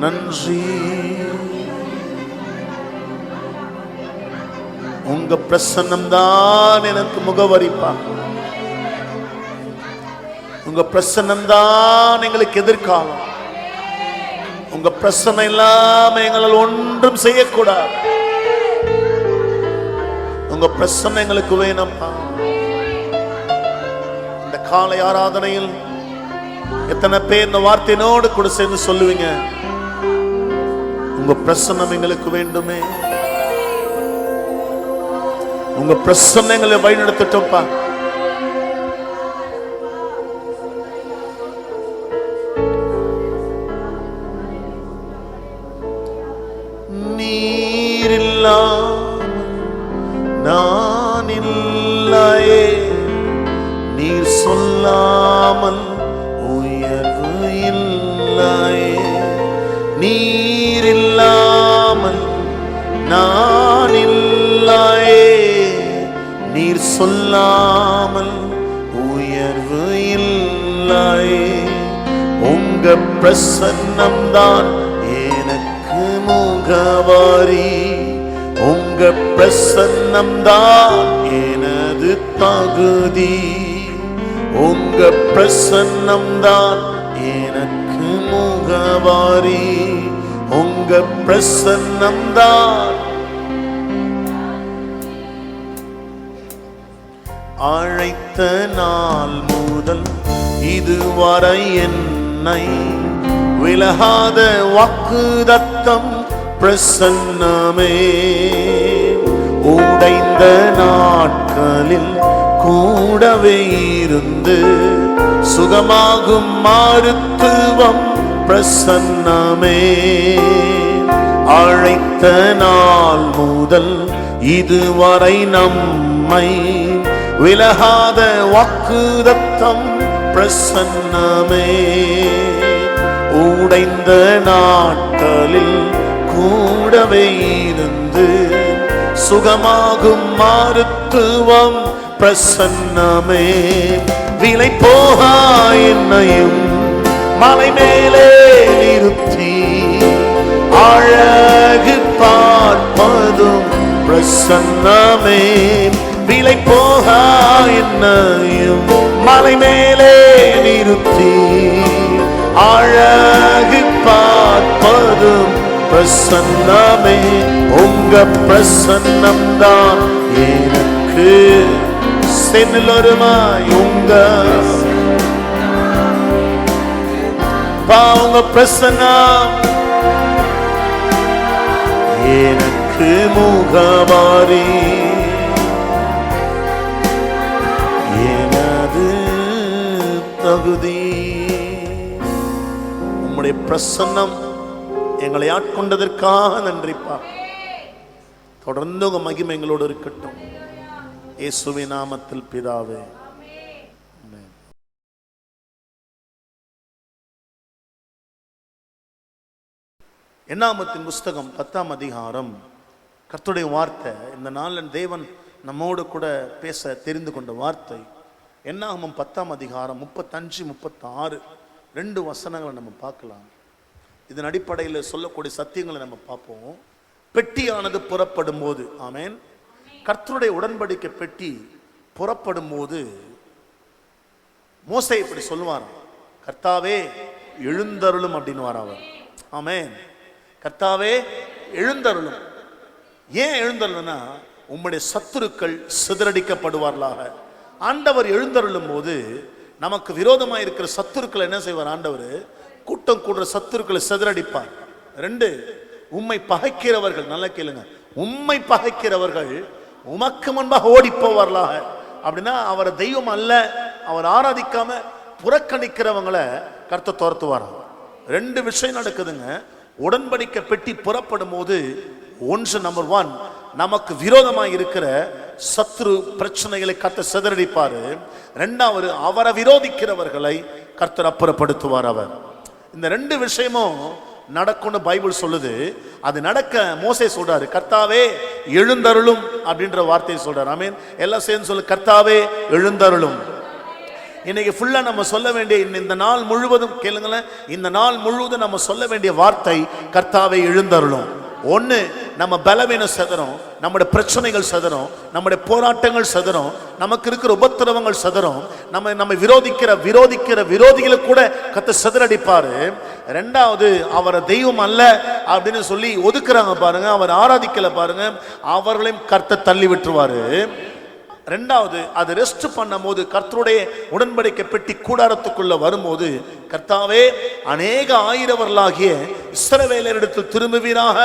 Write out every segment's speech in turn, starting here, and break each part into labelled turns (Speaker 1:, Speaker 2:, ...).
Speaker 1: நன்றி. உங்க பிரசன்னம் தான் எனக்கு முகவரிப்பா. உங்க பிரசன்னம் தான் எங்களுக்கு எதிர்காலம். உங்க பிரசன்னம் இல்லாம எங்களால் ஒன்றும் செய்யக்கூடாது. உங்க பிரசன்னம் எங்களுக்கு வேணும்ப்பா. இந்த காலை ஆராதனையில் எத்தனை பேர் இந்த வார்த்தையினோடு கூட சேர்ந்து சொல்லுவீங்க, உங்க பிரசன்னம் எங்களுக்கு வேண்டுமே, உங்க பிரசன்னம் எங்களை வழிநடத்தட்டும்ப்பா. நான் இல்லையே, நீர் சொல்லாமல் உயர்வு இல்லையே. நீர் இல்லாமல் நான் இல்லையே, நீர் சொல்லாமல் உயர்வு இல்லையே. உங்க பிரசன்னம் தான் எனக்கு முகவரி. உங்க பிரசன்னம் தான் எனது தகுதி. உங்க பிரசன்னம் தான் எனக்கு முகவரி. உங்க பிரசன்னம் தான். அழைத்த நாள் முதல் இதுவரை என்னை விலகாத வாக்குதத்தம் பிரசன்னமே. உடைந்த நாட்களில் கூடவே இருந்து சுகமாகும் மருத்துவம் பிரசன்னமே. அழைத்த நாள் முதல் இதுவரை நம்மை விலகாத வாக்குதத்தம் பிரசன்னமே. உடைந்த நாட்களில் கூடவே இருந்து சுகமாகும் மருத்துவம் பிரசன்னமே. விலை போகா என்னையும் மலை மேலே நிறுத்தி அழகு பார்ப்பதும் பிரசன்னமே. விலை போகா என்னையும் மலை மேலே நிறுத்தி அழகு பார்ப்பதும் பிரசன்னமே. உங்க பிரசன்னம் தான் எனக்கு சென்னலொருமாய். உங்க பிரசன்னம் எனக்கு முகவரி. எனது தகுதி. உம்முடைய பிரசன்னம் எங்களை ஆட்கொண்டதற்காக நன்றிப்பா. தொடர்ந்து உங்க மகிமை எங்களோடு இருக்கட்டும். இயேசுவின் நாமத்தில் பிதாவே. என்னாகமத்தின் புஸ்தகம் 10ஆம் அதிகாரம். கர்த்தருடைய வார்த்தை இந்த நாளில் தேவன் நம்மோடு கூட பேச தெரிந்து கொண்ட வார்த்தை. என்னாகமம் 10ஆம் அதிகாரம் 35, 36 2 வசனங்களை நம்ம பார்க்கலாம். இதன் அடிப்படையில் சொல்லக்கூடிய சத்தியங்களை நம்ம பார்ப்போம். பெட்டியானது புறப்படும் போது, ஆமேன், கர்த்தருடைய உடன்படிக்கை பெட்டி புறப்படும் போது மோசே இப்படி சொல்லுவார், கர்த்தாவே எழுந்தருளும் அப்படின்னு அவர். ஆமேன், கர்த்தாவே எழுந்தருளும். ஏன் எழுந்தருளும்னா, உம்முடைய சத்துருக்கள் சிதறடிக்கப்படுவார்களாக. ஆண்டவர் எழுந்தருளும் போது நமக்கு விரோதமாக இருக்கிற சத்துருக்களை என்ன செய்வார்? ஆண்டவர் கூட்டம் கூடுற சத்துருக்களை சிதறடிப்பார். 2, உம்மை பகைக்கிறவர்கள், நல்லா கேளுங்க, உம்மை பகைக்கிறவர்கள் உமக்கு முன்பாக ஓடி போவார்களாக. அப்படின்னா அவரை தெய்வம் அல்ல, அவர் ஆராதிக்காம புறக்கணிக்கிறவங்களை கர்த்தர் துரத்துவாராம். 2 விஷயம் நடக்குதுங்க. உடன்படிக்கை பெட்டி புறப்படும் போது நம்பர் 1, நமக்கு விரோதமாக இருக்கிற சத்ரு பிரச்சனைகளை கர்த்தர் சிதறடிப்பாரு. 2வது, அவரை விரோதிக்கிறவர்களை கர்த்தர் அப்புறப்படுத்துவார் அவர். இந்த 2 விஷயமும் நடக்கும்னு பைபிள் சொல்லுது. அது நடக்க மோசே சொல்றாரு, கர்த்தாவே எழுந்தருளும் அப்படின்ற வார்த்தையை சொல்றாரு. ஆமென். எல்லாம் சேர்ந்து சொல்லு, கர்த்தாவே எழுந்தருளும். இன்னைக்கு ஃபுல்லா நம்ம சொல்ல வேண்டிய இந்த நாள் முழுவதும் கேளுங்களேன், இந்த நாள் முழுவதும் நம்ம சொல்ல வேண்டிய வார்த்தை கர்த்தாவே எழுந்தருளும். ஒன்று, நம்ம பலவீனம் சதரும், நம்முடைய பிரச்சனைகள் சதரும், நம்முடைய போராட்டங்கள் சதரும், நமக்கு இருக்கிற உபத்திரவங்கள் சதரும், நம்ம விரோதிக்கிற விரோதிகளை கூட கர்த்தர் சதறடிப்பாரு. ரெண்டாவது, அவரை தெய்வம் அல்ல அப்படின்னு சொல்லி ஒதுக்குறாங்க பாருங்க, அவர் ஆராதிக்கல பாருங்க, அவர்களையும் கர்த்தர் தள்ளி விட்டுருவாரு. ரெண்டாவது, அது ரெஸ்ட் பண்ணும் போது கர்த்தருடைய உடன்படிக்கை பெட்டி கூடாரத்துக்குள்ள வரும்போது கர்த்தாவே அநேக ஆயிரவர்களாகிய இஸ்ரவேலரிடத்தில் திரும்புவீராக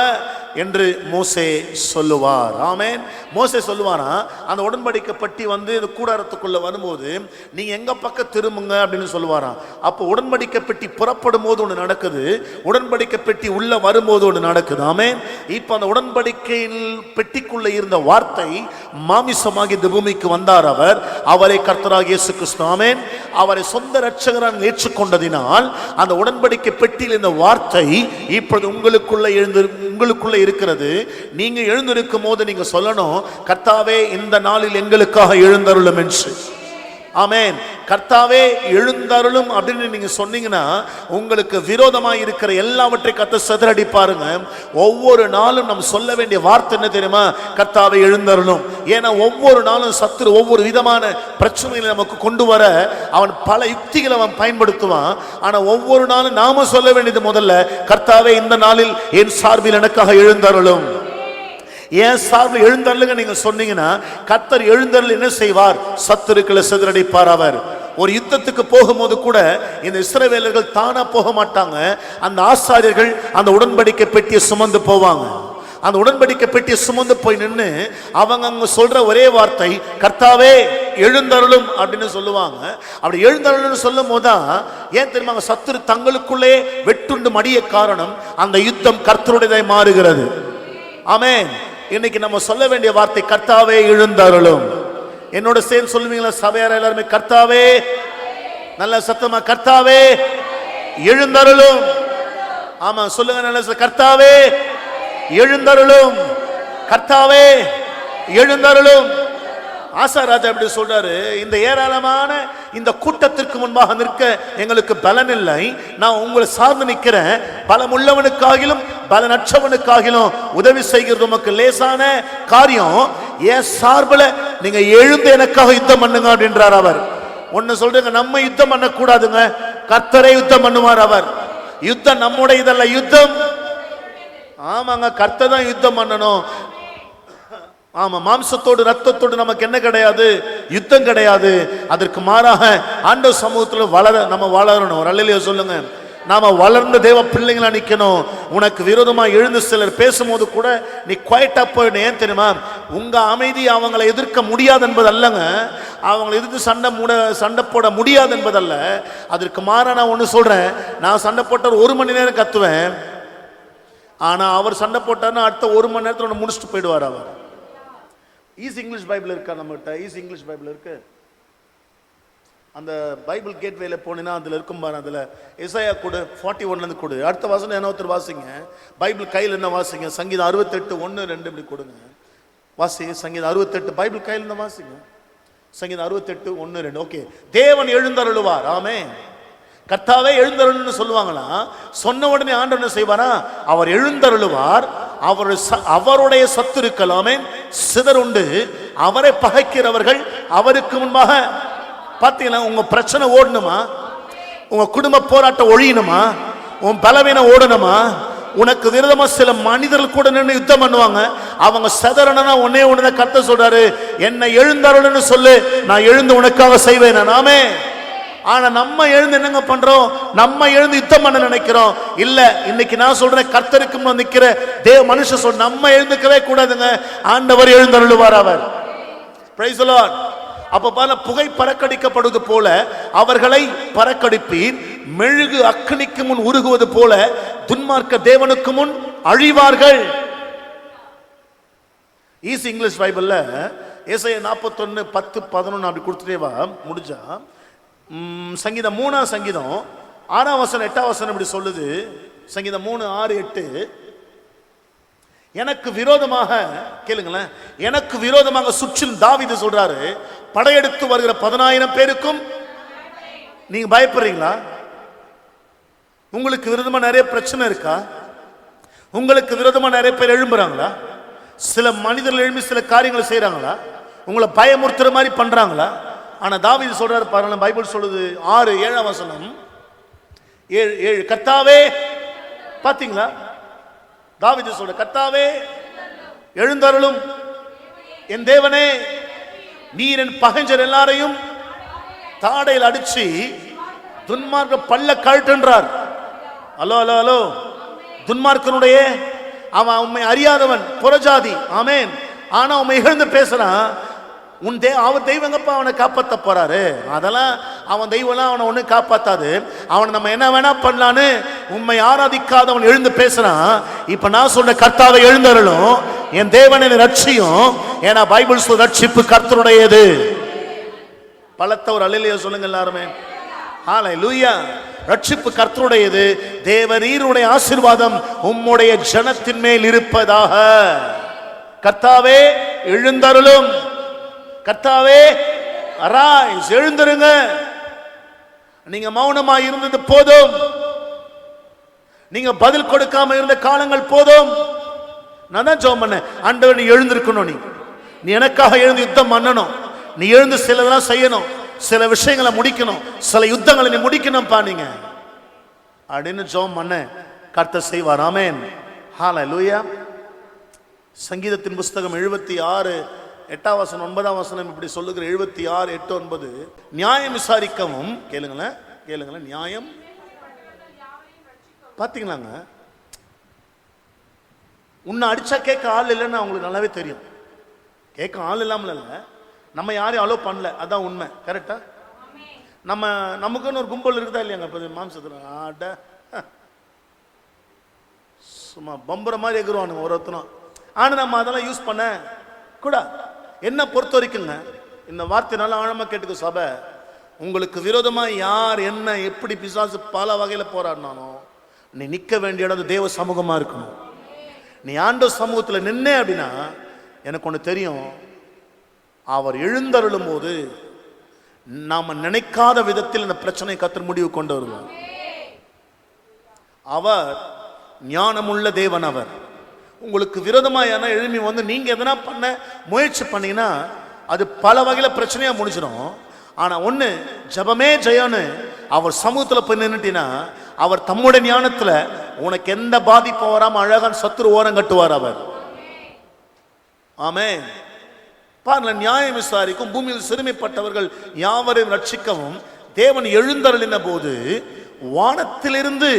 Speaker 1: என்று மோசே சொல்லுவார். ஆமென். மோசே சொல்லுவாரா, அந்த உடன்படிக்கை பெட்டி இந்த கூடாரத்துக்குள்ள வரும்போது நீங்க எங்க பக்கம் திரும்புங்க அப்படின்னு சொல்லுவாராம். அப்போ உடன்படிக்கை பெட்டி புறப்படும் போது ஒன்று நடக்குது, உடன்படிக்கை பெட்டி உள்ள வரும்போது ஒன்று நடக்குது. ஆமென். இப்ப அந்த உடன்படிக்கையில் பெட்டிக்குள்ள இருந்த வார்த்தை மாமிசமாகி இந்த பூமிக்கு வந்தார். அவரை கர்த்தராகிய இயேசு கிறிஸ்து, ஆமென், அவரை சொந்த இரட்சகராக ஏற்றுக்கொண்டதினால் அந்த உடன்படிக்கை பெட்டியில் இந்த வார்த்தை இப்பொழுது உங்களுக்குள்ள இருக்கிறது. நீங்க எழுந்திருக்கும் போது நீங்க சொல்லணும், கர்த்தாவே இந்த நாளில் எங்களுக்காக எழுந்தருளும் என்று. ஆமென். கர்த்தாவே எழுந்தருளும் அப்படின்னு நீங்க சொன்னீங்கன்னா உங்களுக்கு விரோதமாக இருக்கிற எல்லாவற்றையும் கர்த்தர் சிதறடிப்பாருங்க. ஒவ்வொரு நாளும் நம்ம சொல்ல வேண்டிய வார்த்தை என்ன தெரியுமா? கர்த்தாவே எழுந்தருளும். ஏன்னா ஒவ்வொரு நாளும் சத்துரு ஒவ்வொரு விதமான பிரச்சனைகளை நமக்கு கொண்டு வர அவன் பல யுக்திகளை அவன் பயன்படுத்துவான். ஆனா ஒவ்வொரு நாளும் நாம சொல்ல வேண்டியது முதல்ல, கர்த்தாவே இந்த நாளில் என் சார்பில் எனக்காக எழுந்தருளும். ஏன் சார்பில் எழுந்தருளுங்க நீங்க சொன்னீங்கன்னா கர்த்தர் எழுந்தருள் என்ன செய்வார்? சத்துருக்களை சிதறடிப்பார். அவர் ஒரு யுத்தத்துக்கு போகும்போது கூட இந்த இஸ்ரவேலர்கள் தானா போக மாட்டாங்க, அந்த ஆசாரியர்கள் அந்த உடன்படிக்கை பெட்டியை சுமந்து போவாங்க. அந்த உடன்படிக்கை பெட்டியை சுமந்து போய் நின்று அவங்க அங்க சொல்ற ஒரே வார்த்தை கர்த்தாவே எழுந்தருளும் அப்படின்னு சொல்லுவாங்க. அப்படி எழுந்தருளும் சொல்லும் போதுதான் ஏன் தெரியுமா சத்துரு தங்களுக்குள்ளே வெட்டுண்டு மடிய காரணம், அந்த யுத்தம் கர்த்தருடையதாய் மாறுகிறது. ஆமென். இன்னைக்கு நம்ம சொல்ல வேண்டிய வார்த்தை கர்த்தாவே எழுந்தருளும். என்னோட சேர்ந்து சொல்லுவீங்களா சபையார் எல்லாருமே? கர்த்தாவே, நல்ல சத்தமா கர்த்தாவே எழுந்தருளும். ஆமா சொல்லுங்க நல்ல, கர்த்தாவே எழுந்தருளும், கர்த்தாவே எழுந்தருளும். ஆசாராஜா அப்படி சொல்றாரு, இந்த ஏராளமான இந்த கூட்டத்திற்கு முன்பாக நிற்க எங்களுக்கு பலன் இல்லை, நான் உங்களை சார்ந்து நிற்கிறேன். பலமுள்ளவனுக்காகிலும் பலனற்றவனுக்காகிலும் உதவி செய்கிறது உமக்கு லேசான காரியம். என் சார்பில் நீங்க எழுந்து எனக்காக யுத்தம் பண்ணுங்க அப்படின்றார் அவர். ஒன்னு சொல்றீங்க, நம்ம யுத்தம் பண்ண கூடாதுங்க, கர்த்தரே யுத்தம் பண்ணுவார். அவர் யுத்தம் நம்முடைய இதல்ல, யுத்தம் ஆமாங்க கர்த்தர் தான் யுத்தம் பண்ணணும். ஆமா, மாம்சத்தோடு ரத்தத்தோடு நமக்கு என்ன கிடையாது? யுத்தம் கிடையாது. அதற்கு மாறாக ஆண்டவர் சமூகத்தில் நம்ம வளரணும். அல்லேலூயா சொல்லுங்க. நாம வளர்ந்த தேவ பிள்ளைங்களா நிக்கணும். உனக்கு விரோதமா எழுந்து சிலர் பேசும்போது கூட நீ குவைட்டா போயிடு. ஏன் தெரியுமா? உங்க அமைதி அவங்களை எதிர்க்க முடியாது என்பது அல்லங்க, அவங்களை எதிர்த்து சண்டை போட முடியாது என்பதல்ல. அதற்கு மாறா நான் ஒண்ணு சொல்றேன், நான் சண்டை போட்டார் 1 மணி நேரம் கத்துவேன், ஆனா அவர் சண்டை போட்டார்னா அடுத்த 1 மணி நேரத்தில் முடிச்சுட்டு போயிடுவார். அவர் ஈஸ் இங்கிலீஷ் பைபிள் இருக்கா நம்மகிட்ட? ஈஸ் இங்கிலீஷ் பைபிள் இருக்கு. அந்த பைபிள் கேட்வேல போனீங்கன்னா அதில் இருக்கும் பாரு, அதில் எசாயா கொடு 41 கொடு. அடுத்த வாசனை என்ன ஒருத்தர் வாசிங்க, பைபிள் கையில் என்ன வாசிங்க, சங்கீதம் 68 1 2 இப்படி கொடுங்க. வாசி சங்கீதம் 68, பைபிள் கையில் என்ன வாசிங்க, சங்கீதம் 68 1 2. ஓகே, தேவன் எழுந்தருளுவார். ஆமே, கர்த்தாவே எழுந்தருள்னு சொல்லுவாங்களா? சொன்ன உடனே ஆண்டவர் என்ன செய்வாரா? அவர் எழுந்தருளுவார். அவருடைய சத்துருக்கள் ஆமென் சிதறுண்டு, அவரை பகைக்கிறவர்கள் அவருக்கு முன்பாக. பார்த்தீங்களா? உங்க பிரச்சனை ஓடணுமா? உங்க குடும்ப போராட்டம் ஒழியணுமா? உன் பலவீனம் ஓடணுமா? உனக்கு விரோதமா சில மனிதர்கள் கூட நின்று யுத்தம் பண்ணுவாங்க. அவங்க சதறனா ஒன்னே ஒண்ணுதான் கர்த்தர் சொல்றாரு, என்னை எழுந்தருள்னு சொல்லு, நான் எழுந்து உனக்காக செய்வேன். நாமே ஆனா நம்ம எழுந்து என்னங்க பண்றோம்? நம்ம எழுந்து யுத்தம் பண்ண நினைக்கிறோம். இல்ல, இன்னைக்கு நான் சொல்றேன், கர்த்தருக்கு முன் நிக்கிற தேவ மனுஷன் சொல், நம்ம எழுந்துக்கவே கூடாதுங்க, ஆண்டவர் எழுந்தருளுவார். அவர் பிரைஸ் தி லார்ட். அப்ப பல புகை பறக்கடிக்கப்படுவது போல அவர்களை பறக்கடிப்பீர், மெழுகு அக்னிக்கு முன் உருகுவது போல துன்மார்க்க தேவனுக்கு முன் அழிவார்கள். ஈஸ் இங்கிலீஷ் பைபிள்ல ஏசாயா 41 10 11 அப்படி கொடுத்துட்டே வா முடிஞ்சா. சங்கீதம் 3 சங்கீதம் 6 வசனம் 8 வசனம் இப்படி சொல்லுது. சங்கீதம் 3 6 8, எனக்கு விரோதமாக கேளுங்களேன், எனக்கு விரோதமாக சுற்றிலும் தாவீது சொல்றாரு, படையெடுத்து வருகிற 10,000 பேருக்கும் நீங்க பயப்படுறீங்களா? உங்களுக்கு விரோதமா நிறைய பிரச்சனை இருக்கா? உங்களுக்கு விரோதமா நிறைய பேர் எழும்புறாங்களா? சில மனிதர்கள் எழும்பி சில காரியங்களை செய்யறாங்களா? உங்களை பயமுறுத்துற மாதிரி பண்றாங்களா? ஆனா தாவீது சொல்றாரு பாருங்க, பைபிள் சொல்லுது 6:7 வசனம் 7 கர்த்தாவே, பாத்தீங்களா? தாவீது சொல்ற, கர்த்தாவே எழுந்தருளும், என் தேவனே நீர் என் பகைஞர் எல்லாரையும் தாடையில் அடிச்சு துன்மார்க்க பல்ல கழட்டுன்றார். ஹலோ ஹலோ ஹலோ, துன்மார்க்கனுடைய அவன் உண்மை அறியாதவன், புறஜாதி. ஆமேன். ஆனா உண்மை இழந்து பேசுறான். அவன் தெய்வங்கப்பா அவனை காப்பாற்ற போறாரு. அதெல்லாம் அவன் தெய்வம்லாம் அவனை ஒண்ணு காப்பாத்தாது. அவன் நம்ம என்ன வேணா பண்ணலான்னு உண்மை ஆராதிக்காதவன் எழுந்து பேசுறான். இப்ப நான் சொல்ற கர்த்தாவை எழுந்தருளும், என் தேவனை ரட்சியும். ஏன்னா பைபிள் சொல்ற ரட்சிப்பு கர்த்தருடையது. பலத்த ஒரு அல்லேலூயா சொல்லுங்க எல்லாருமே. ஹல்லேலூயா. ரட்சிப்பு கர்த்தருடையது. தேவரீருடைய ஆசீர்வாதம் உம்முடைய ஜனத்தின் மேல் இருப்பதாக. கர்த்தாவே எழுந்தருளும், கர்த்தாவே அரைஸ், எழுந்திருங்க. நீங்க மௌனமா இருந்தது போதும், நீங்க பதில் கொடுக்காம இருந்த காலங்கள் போதும். நான் தான் ஜெபம் பண்ணேன், ஆண்டவர் நீ எழுந்திருக்கணும், நீ எனக்காக எழுந்து யுத்தம் பண்ணணும், நீ எழுந்து சிலதெல்லாம் செய்யணும், சில விஷயங்களை முடிக்கணும், சில யுத்தங்களை நீ முடிக்கணும்பா நீங்க அப்படின்னு ஜெபம் பண்ண கர்த்தர் செய்வார். ஆமென். ஹல்லேலூயா. சங்கீதத்தின் புஸ்தகம் 76:8 இப்படி சொல்லுகிற 76:8-9 நியாயம் விசாரிக்கவும், கேளுங்களேன் கேளுங்களேன், நியாயம் பாத்தீங்களாங்க. உன்னை அடிச்சா கேட்க ஆள் இல்லைன்னு அவங்களுக்கு நல்லாவே தெரியும். கேட்க ஆள் இல்லாமல் இல்லை, நம்ம யாரையும் அலோ பண்ணல, அதான் உண்மை. கரெக்டா? நமக்குன்னு ஒரு கும்பல் இருக்குதா இல்லையாங்க? மாம்சத்துல ஆட சும்மா பம்புற மாதிரி எகுருவானுங்க ஒருத்தனும். ஆனா நம்ம அதெல்லாம் யூஸ் பண்ண கூட. என்ன பொறுத்த வரைக்குங்க, இந்த வார்த்தை நல்லா ஆழமா கேட்டுக்க சபை. உங்களுக்கு விரோதமா யார் என்ன எப்படி பிசாசு பல வகையில போராடினாலும் நீ நிக்க வேண்டிய இடம் தேவ சமூகமா இருக்கணும். நீ ஆண்டவர் சமூகத்துல நின்னே அப்படின்னா எனக்கு ஒண்ணு தெரியும், அவர் எழுந்தருளும் போது நாம நினைக்காத விதத்தில் இந்த பிரச்சனை கர்த்தர் முடிவு கொண்டு வருவார். அவர் ஞானமுள்ள தேவன். அவர் உங்களுக்கு விரோதமா யாரா எழுப்பி வந்து நீங்க எதனா பண்ண முயற்சி பண்ணீங்கன்னா அது பல வகையில பிரச்சனையா முடிஞ்சிடும். ஆனா ஒண்ணு, ஜபமே ஜெயன்னு அவர் சமூகத்துல போய் நின்னுட்டீங்கன்னா அவர் தம்முடைய ஞானத்துல உனக்கு எந்த பாதிப்பும் வராம அழகான சத்துரு ஓரம் கட்டுவார் அவர். ஆமென். பாருங்க, நியாயம் விசாரிக்கும், பூமியில் சிறுமைப்பட்டவர்கள் யாவரையும் ரட்சிக்கவும் தேவன் எழுந்தருளின போது வானத்திலிருந்து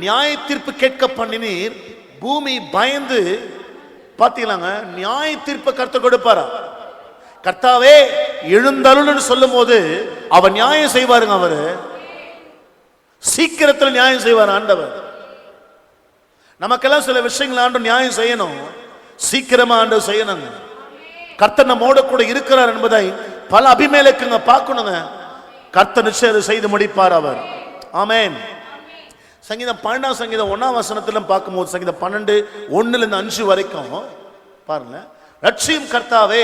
Speaker 1: நியாய தீர்ப்பு கேட்க பண்ணினீர். பூமி பயந்து, பாத்தீங்களாங்க, நியாய தீர்ப்பை கர்த்தர் கொடுப்பாரா? கர்த்தாவே எழுந்தருள்னு சொல்லும் போது அவர் நியாயம் செய்வாருங்க. அவரு சீக்கிரத்தில் நியாயம் செய்வார் ஆண்டவர். நமக்கெல்லாம் சில விஷயங்கள் ஆண்டு நியாயம் செய்யணும், சீக்கிரமா ஆண்டவர் செய்யணுங்க. கர்த்தர் நம்மோட கூட இருக்கிறார் என்பதை பல அபிமேலக்குங்க பார்க்கணுங்க. கர்த்தர் நிச்சயம் செய்து முடிப்பார் அவர். ஆமென். சங்கீதம் 12 சங்கீதம் 1 பார்க்கும்போது, சங்கீதம் 12:1-5 வரைக்கும் பாருங்க, ரட்சியும் கர்த்தாவே,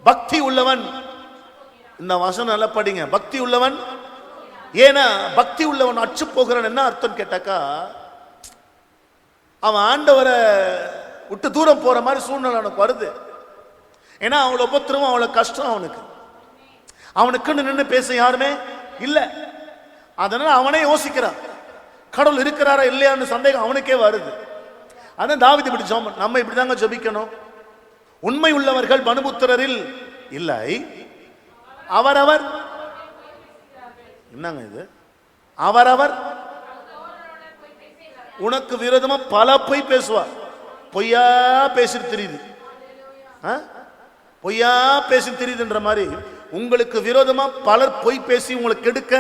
Speaker 1: பக்தி உள்ளவன். இந்த வசனம் நல்லா படிங்க, பக்தி உள்ளவன். ஏன்னா பக்தி உள்ளவன் அச்சு போகிறான். என்ன அர்த்தம் கேட்டாக்கா, அவன் ஆண்டவரை விட்டு தூரம் போற மாதிரி சூழ்நிலை அவனுக்கு வருது. ஏன்னா அவளை உபத்திரமும் அவளை கஷ்டம் அவனுக்கு. அவனுக்குன்னு நின்று பேச யாருமே இல்லை. அதனால அவனே யோசிக்கிறான், கடவுள் இருக்கிறாரா இல்லையான்னு சந்தேகம் அவனுக்கே வருது. அதான் தாவீது இப்படி ஜெபம், நம்ம இப்படிதாங்க ஜெபிக்கணும். உண்மை உள்ளவர்கள் மனுபுத்திரரில் இல்லை, அவரவர். என்னங்க இது? அவரவர் உனக்கு விரோதமா பல பொய் பேசுவார். பொய்யா பேசிட்டு தெரியுது, பொய்யா பேசி தெரியுதுன்ற மாதிரி உங்களுக்கு விரோதமா பலர் பொய் பேசி உங்களுக்கு கெடுக்க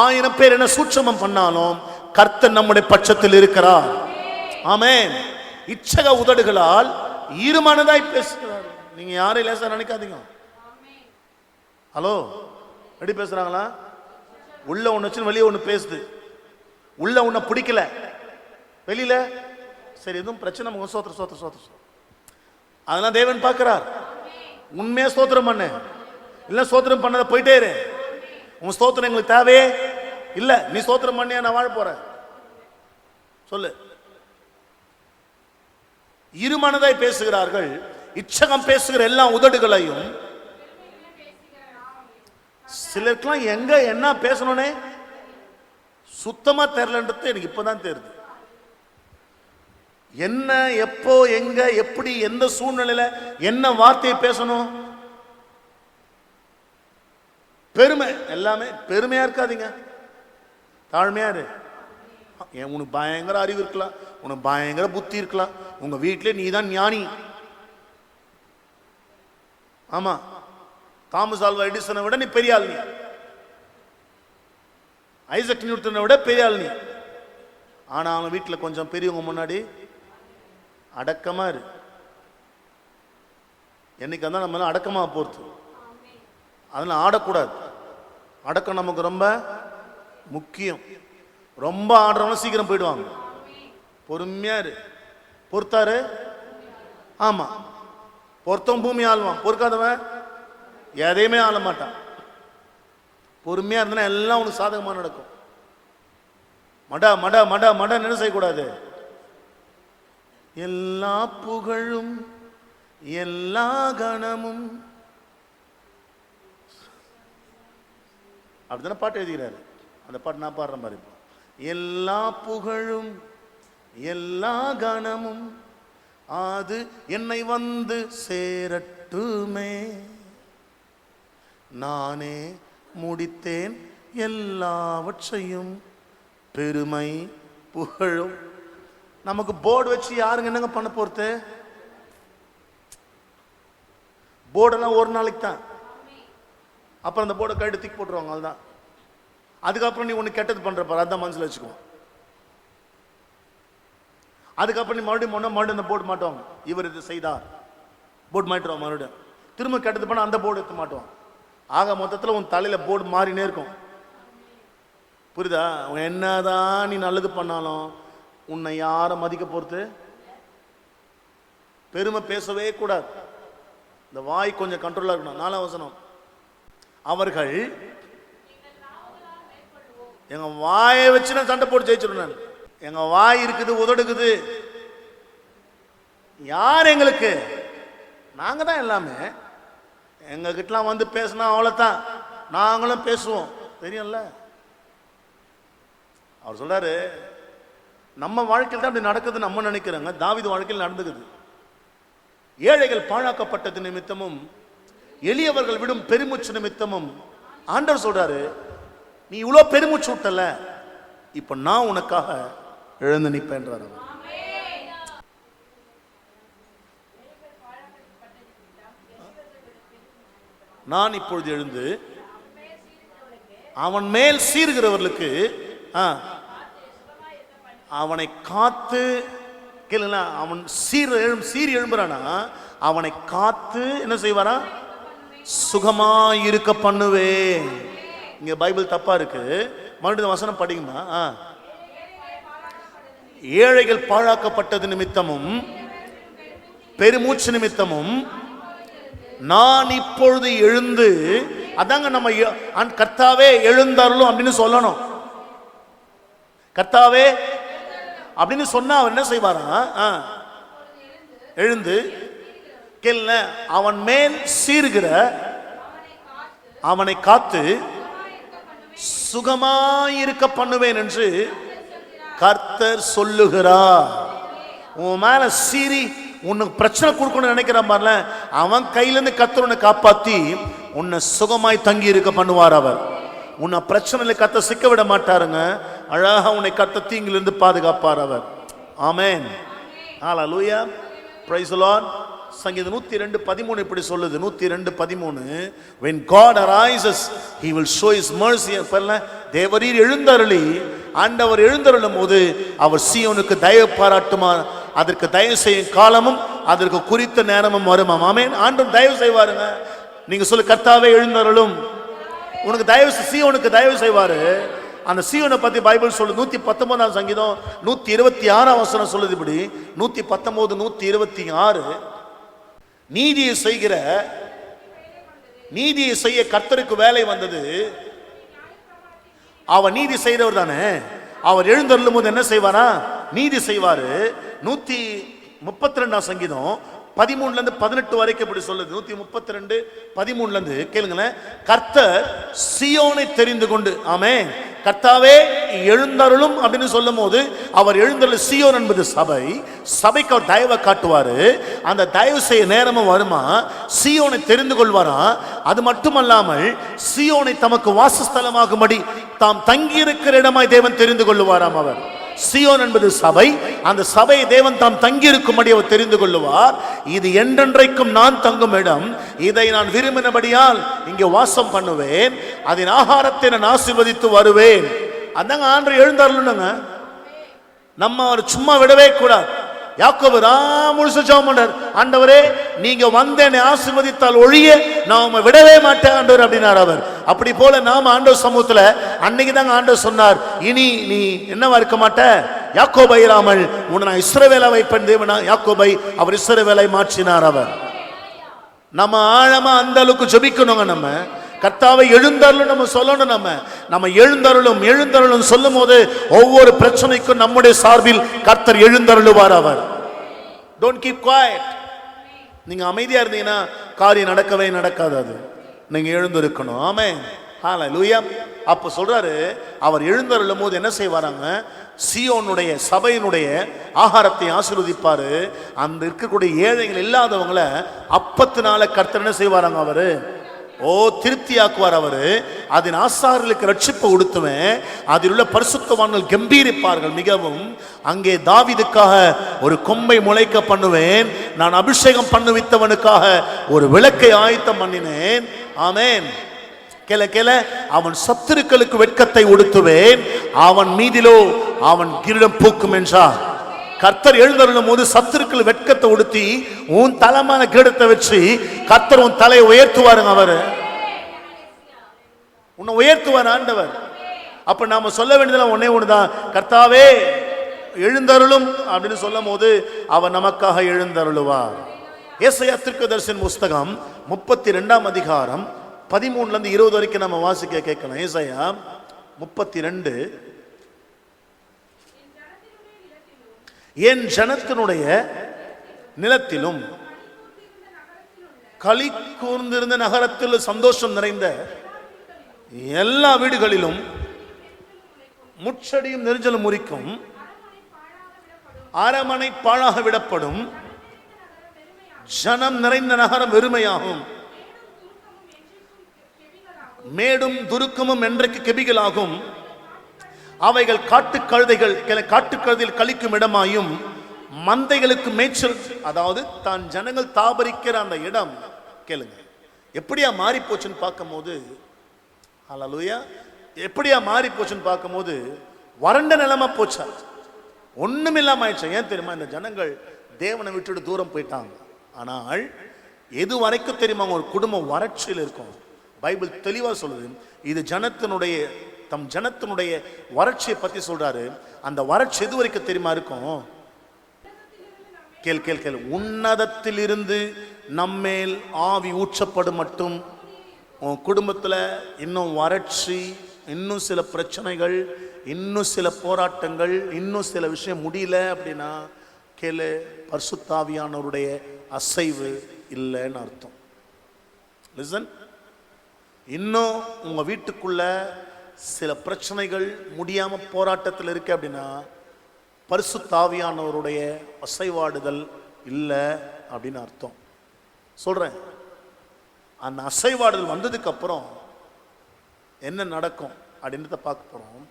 Speaker 1: 1000 பேர் என்ன சூட்சமம் பண்ணாலும் கர்த்தர் நம்முடைய பட்சத்தில் இருக்கிறார். ஆமென். இச்சக உதடுகளால் இருமனதாய் பேசுகிறார். நீங்க யாரையும் லேசா நினைக்காதீங்க. ஹலோ, எப்படி பேசுறாங்களா? உள்ள ஒண்ணு வச்சு வெளியே ஒண்ணு பேசுது. உள்ள ஒண்ணு பிடிக்கல, வெளியில சரி எதுவும் பிரச்சனை, சோத்திர சோத்திர சோத்திர. அதெல்லாம் தேவன் பார்க்கிறார். உண்மையா ஸ்தோத்திரம் பண்ண, இல்ல ஸ்தோத்திரம் பண்ணத போயிட்டே இரு. உன் ஸ்தோத்திரம் எங்களுக்கு தேவையே இல்ல. நீ ஸ்தோத்திரம் பண்ணியா நான் வாழ போறேன் சொல்லு. இருமனதாய் பேசுகிறார்கள், இச்சகம் பேசுகிற எல்லா உதடுகளையும். சிலருக்குலாம் எங்க என்ன பேசணும்னே சுத்தமா தெரியலன்றது எனக்கு இப்பதான் தெரியுது. என்ன, எப்போ, எங்க, எப்படி, எந்த சூழ்நிலையில என்ன வார்த்தையை பேசணும். பெருமை, எல்லாமே பெருமையா இருக்காதீங்க, தாழ்மையா இரு. உனக்கு பயங்கர அறிவு இருக்கலாம், உனக்கு பயங்கர புத்தி இருக்கலாம், உங்க வீட்டிலே நீ தான் ஞானி. ஆமா, தாமஸ் ஆல்வா எடிசனை விட நீ பெரிய ஆள், நீ ஐசக் நியூட்டனை விட பெரிய ஆள் நீ. ஆனா அவங்க வீட்டில் கொஞ்சம் பெரியவங்க முன்னாடி அடக்கமா இரு. என்னைக்கு தான் நம்ம அடக்கமா போறது, அதெல்லாம் ஆடக்கூடாது. அடக்கம் நமக்கு ரொம்ப முக்கியம். ரொம்ப ஆடுறவங்க சீக்கிரம் போயிடுவாங்க. பொறுமையா இரு. பொறுத்தாரு, ஆமா, பொறுத்தவன் பூமி ஆளுவான், பொறுக்காதவன் எதையுமே ஆள மாட்டான். பொறுமையா இருந்தா எல்லாம் உனக்கு சாதகமா நடக்கும். மட மட மட மட என்ன செய்யக்கூடாது. எல்லா புகழும் எல்லா கணமும், அப்படித்தானே பாட்டு எழுதுகிறாரு. அந்த பாட்டு நான் பாடுற மாதிரி. எல்லா புகழும் எல்லா கணமும் அது என்னை வந்து சேரட்டுமே, நானே முடித்தேன் எல்லாவற்றையும், பெருமை புகழும். நமக்கு போர்டு வச்சு யாருங்க என்னங்க பண்ண போறது? போர்டெல்லாம் ஒரு நாளைக்கு தான், அப்புறம் அந்த போர்டை கழுத்து தூக்கி போட்டுருவாங்க, அதுதான். அதுக்கப்புறம் நீ ஒன்று கெட்டது பண்ற பாரு, அதான் மனசில் வச்சுக்குவோம். அதுக்கப்புறம் நீ மறுபடியும் அந்த போர்டு மாட்டுவாங்க, இவர் இது செய்தார், போர்டு மாட்டுருவாங்க. மறுபடியும் திரும்ப கெட்டது பண்ண அந்த போர்டு எடுத்து மாட்டுவாங்க. ஆக மொத்தத்தில் உன் தலையில போர்டு மாறினே இருக்கும். புரியுதா? என்னதான் நீ நல்லது பண்ணாலும் உன்னை யாரை மதிக்க போறது? பெருமை பேசவே கூடாது. இந்த வாய் கொஞ்சம் கண்ட்ரோலா இருக்கணும். 4ஆம் வசனம், அவர்கள் எங்க வாயை வச்சு நான் சண்டை போட்டு ஜெயிச்சிருந்தேன். எங்க வாய் இருக்குது, உதடுக்குது. யார் எங்களுக்கு? நாங்க தான் எல்லாமே. எங்க கிட்டலாம் வந்து பேசினா அவ்வளவுதான், நாங்களும் பேசுவோம், தெரியும்ல. அவர் சொல்றாரு, நம்ம வாழ்க்கையில் தான் அப்படி நடக்குது நம்ம நினைக்கிறோங்க. தாவீது வாழ்க்கையில் நடந்துக்குது. ஏழைகள் பாழாக்கப்பட்டது நிமித்தமும் எளியவர்கள் விடும் பெருமூச்சு நிமித்தமும் ஆண்டவர் சொல்றாரு, நீ இவ்வளவு பெருமூச்சு விட்டல, இப்ப நான் உனக்காக எழுந்து நிற்பேன்றார். நான் இப்பொழுது எழுந்து அவன் மேல் சீறுகிறவர்களுக்கு அவனை காத்து, கேளுங்களா, அவன் சீறி எழும்புறானா, அவனை காத்து என்ன செய்வாரா? சுகமா இருக்க பண்ணுவேன். இங்க பைபிள் தப்பா இருக்கு, மறுபடியும் வசனம் படிக்குமா? ஏழைகள் பாழாக்கப்பட்டது நிமித்தமும் பெருமூச்சு நிமித்தமும் நான் இப்பொழுது எழுந்து, அதாங்க நம்ம கர்த்தாவே எழுந்தருளும் அப்படின்னு சொல்லணும். கர்த்தாவே அப்படின்னு சொன்னா அவர் என்ன செய்வாரா? எழுந்து கேள்ல அவன் மேல் சீறுகிற அவனை காத்து சுகமாயிருக்க பண்ணுவேன் என்று கர்த்தர் சொல்லுகிறார். உன் மேல சீறி உனக்கு பிரச்சனை கொடுக்கணும்னு நினைக்கிறான் பாருல, அவன் கையிலிருந்து கர்த்தர் உன்னை காப்பாத்தி உன்னை சுகமாய் தங்கி இருக்க பண்ணுவார். அவர் உன்னை பிரச்சனையில கத்த சிக்க விட மாட்டாருங்க. அழகா உன்னை கத்த தீங்கிலிருந்து பாதுகாப்பார் அவர். ஆமென், ஹல்லேலூயா, பிரைஸ் தி லார்ட். சங்கீதம் 102:13 இப்படி சொல்லுது. 102:13, when God arises he will show his mercy. தேவரீர் எழுந்தருளி, ஆண்டவர் எழுந்தருளும் போது அவர் சீயோனுக்கு தயவு பாராட்டுமார். அதற்கு தயவு செய்யும் காலமும் அதற்கு குறித்த நேரமும் வருமாம். ஆமென். ஆண்டவர் தயவு செய்வாருங்க. நீங்க சொல்லு, கர்த்தாவே எழுந்தருளும். உனக்கு தயவு, சீயோனுக்கு தயவு செய்வாரு. அந்த சீயோனை பத்தி பைபிள் சொல்லுது. 119ஆம் சங்கீதம் 126ஆம் வசனம் சொல்லுது இப்படி. 119, 126, நீதியை செய்ய கர்த்தருக்கு வேலை வந்தது, அவர் நீதி செய்தவர் தானே. அவர் எழுந்தருளும் போது என்ன செய்வாரா? நீதி செய்வாரு. 132 சங்கீதம் 13 18 வரைக்கும் இப்படி சொல்லுது. 132 13 கேளுங்களேன். கர்த்தர் சீயோனை தெரிந்து கொண்டு, ஆமென், கர்த்தாவே எழுந்தருளும் அப்படின்னு சொல்லும் போது அவர் எழுந்தருள் சீயோன் என்பது சபை. சபைக்கு அவர் தயவை காட்டுவாரு. அந்த தயவு செய்ய நேரமும் வருமா, சீயோனை தெரிந்து கொள்வாரா. அது மட்டுமல்லாமல் சீயோனை தமக்கு வாசஸ்தலமாகும்படி தாம் தங்கி இருக்கிற இடமாய் தேவன் தெரிந்து கொள்ளுவாராம். அவர் சீயோன் என்பது சபை. அந்த சபை தேவன் தாம் தங்கி இருக்கும்படி அவர் தெரிந்து கொள்ளுவார். இது என்றென்றைக்கும் நான் தங்கும் இடம், இதை நான் விரும்பினபடியால் இங்கே வாசம் பண்ணுவேன், அதன் ஆகாரத்தை நான் ஆசீர்வதித்து வருவேன். அதாங்க ஆண்டவர் எழுந்தாருங்க. நம்ம அவர் சும்மா விடவே கூடாது. யாக்கோபு முழுசு ஜெபம் பண்றார், ஆண்டவரே நீங்க வந்து என்னை ஆசீர்வதித்தால் ஒழிய நான் உம்மை விடவே மாட்டேன் ஆண்டவர் அப்படின்னார் அவர். அப்படி போல நாம ஆண்டவர் சமூகத்துல அன்னைக்கு தாங்க ஆண்டவர் சொன்னார், இனி நீ என்னவா இருக்க மாட்ட, யாக்கோபை இராமல் உன்னை நான் இஸ்ரவேலை வைப்பேன். தேவனா யாக்கோபை அவர் இஸ்ரவேலை மாற்றினார் அவர். நம்ம ஆழமா அந்த அளவுக்கு ஜெபிக்கணுங்க. நம்ம கர்த்தாவை எழுந்தருளும் நம்ம சொல்லணும். நம்ம எழுந்தருளும் சொல்லும் போது ஒவ்வொரு பிரச்சனைக்கும் நம்முடைய சார்பில் கர்த்தர் எழுந்தருளுவார் அவர். Don't keep quiet. நீங்க அமைதியா இருந்தீங்கன்னா காரியம் நடக்கவே நடக்காது. அது நீங்க எழுந்திருக்கணும். ஆமென், ஹல்லேலூயா. அப்ப சொல்றாரு, அவர் எழுந்தருளும் போது என்ன செய்வாராங்க, சீயோனுடைய சபையினுடைய ஆகாரத்தை ஆசீர்வதிப்பாரு. அந்த இருக்கக்கூடிய ஏழைகள் இல்லாதவங்கள அப்பத்தினால கர்த்தர் என்ன செய்வாராங்க, அவரு திருப்தியாக்குவார் அவரு. அதன் ஆசாரியர்களுக்கு ரட்சிப்பை உடுத்துவேன். அதில் உள்ள பரிசுத்தவான்கள் கம்பீரிப்பார்கள் மிகவும். அங்கே தாவீதுக்காக ஒரு கொம்பை முளைக்க பண்ணுவேன். நான் அபிஷேகம் பண்ணுவித்தவனுக்காக ஒரு விளக்கை ஆயத்தம் பண்ணினேன். ஆமென். கேள அவன் சத்துருக்களுக்கு வெட்கத்தை உடுத்துவேன், அவன் மீதிலோ அவன் கிரீடம் பூக்கும் என்றார். கர்த்தர் எழுந்தருளும் போது சத்துருக்கள் வெட்கத்தை உடுத்தி உன் தலைமான கிரீடத்தை வச்சு கர்த்தர் உன் தலையை உயர்த்துவாருங்க. அவரு உன்னை உயர்த்துவார் ஆண்டவர். அப்ப நாம சொல்ல வேண்டியதெல்லாம் ஒன்னே ஒண்ணுதான், கர்த்தாவே எழுந்தருளும் அப்படின்னு சொல்லும் போது அவர் நமக்காக எழுந்தருளுவார். ஏசாயா தீர்க்கதரிசியின் புஸ்தகம் 32 அதிகாரம் 13 20 வரைக்கும் நம்ம வாசிக்க கேட்கலாம். ஏசாயா 32, என் ஜனத்தினுடைய நிலத்திலும் களி கூர்ந்திருந்த நகரத்தில் சந்தோஷம் நிறைந்த எல்லா வீடுகளிலும் முச்சடியும் நெரிஞ்சலும் முறிக்கும், அரமனை பாழாக விடப்படும், ஜனம் நிறைந்த நகரம் வெறுமையாகும், மேடும் துருக்கமும் என்றைக்கு கெபிகளாகும், அவைகள் காட்டுக்கழுதையில் கழிக்கும் இடமாயும் மந்தைகளுக்கு மேய்ச்சல். அதாவது தான் ஜனங்கள் தாபரிக்கிற அந்த இடம் கேளுங்க எப்படியா மாறி போச்சுன்னு பார்க்கும்போது, ஹல்லேலூயா, எப்படியா மாறி போச்சுன்னு பார்க்கும்போது வறண்ட நிலைமை போச்சா, ஒண்ணும் இல்லாம ஆயிடுச்சு. ஏன் தெரியுமா, இந்த ஜனங்கள் தேவனை விட்டுட்டு தூரம் போயிட்டாங்க. ஆனால் எது வரைக்கும் தெரியுமா ஒரு குடும்பம் வறட்சியில் இருக்கும். பைபிள் தெளிவா சொல்லுது, இது தம் ஜனத்தினுடைய வறட்சியை பத்தி சொல்றாரு. அந்த வறட்சி எது வரைக்கும் தெரியுமா இருக்கும், கேள் உன்னதத்தில் இருந்து நம்மேல் ஆவி ஊற்றப்படும் மட்டும். உன் குடும்பத்துல இன்னும் வறட்சி, இன்னும் சில பிரச்சனைகள், இன்னும் சில போராட்டங்கள், இன்னும் சில விஷயம் முடியல அப்படின்னா கேளு, பரிசுத்தாவியானவருடைய அசைவு இல்லைன்னு அர்த்தம். லிசன், இன்னும் உங்க வீட்டுக்குள்ள சில பிரச்சனைகள் முடியாம போராட்டத்தில் இருக்கு அப்படின்னா பரிசுத்தாவியானவருடைய அசைவாடுதல் இல்லை அப்படின்னு அர்த்தம். சொல்றேன், அந்த அசைவாடுதல் வந்ததுக்கு அப்புறம் என்ன நடக்கும் அப்படின்றத பார்க்க போறோம்.